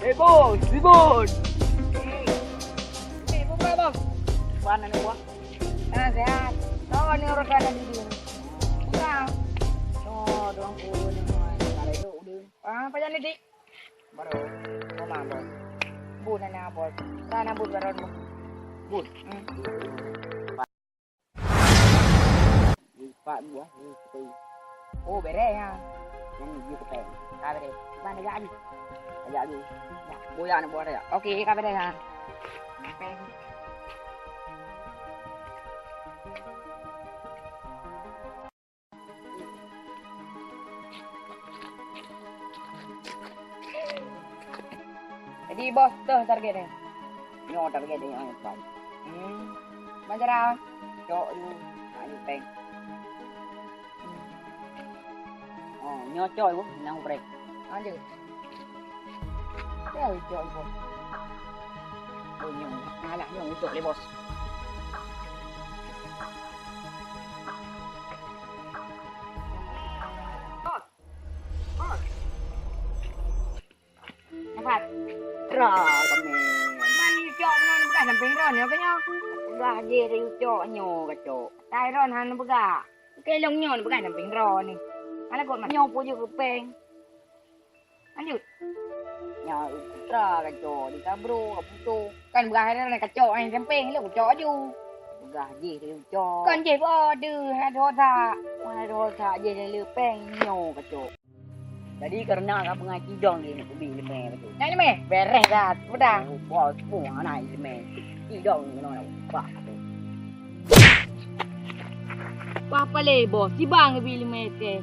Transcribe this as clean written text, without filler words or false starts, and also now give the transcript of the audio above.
Bos, ribut. Ni buka bos. Mana ni buah? Sehat. Tahu ni orang kana di sini. Buka. Oh, doang puluh ni. Kalau itu udah. Apa jadi dik? Baru. Mama bos. Bun na bos. Sana bun baron mo. Bun. Pak buah. Oh, beres ha. Yang ni kita. Ka beres. Mana jadi? Ajak dulu. Boya nak buat dia. Okey, ka beres ha. Peng. Jadi bos tu target dia. Nyo target dia yang depan. Macam mana? Cok dulu. Ni peng. Oh, nyo cok ibu, nang break. Lanjut. Đây cok bos. Oh, nyo. Alah, nyo cok le bos. Dapat. Rah, kami. Mani cok non bukan sampai ron ya kenyo. Dah je dia cok nyo ka cok. Tai ron han buka. Cái lông nyo bukan sampai ron ni. Ala kot nyo punya kupeng. Lanjut. Nyo rah ka cok di kabro ka puto. Kan bukan hari ka cok ai samping lu cok aju. Bukan je dia cok. Kan je order hadosa. Hadosa je dia peng nyo ka cok. Jadi karena kamu ngaji dong ni aku beli leme betul. Yang leme beres dah, sudah. Bos pun anak leme. Idong ni nak buat tu. Apa le bos? Si bang beli leme ke?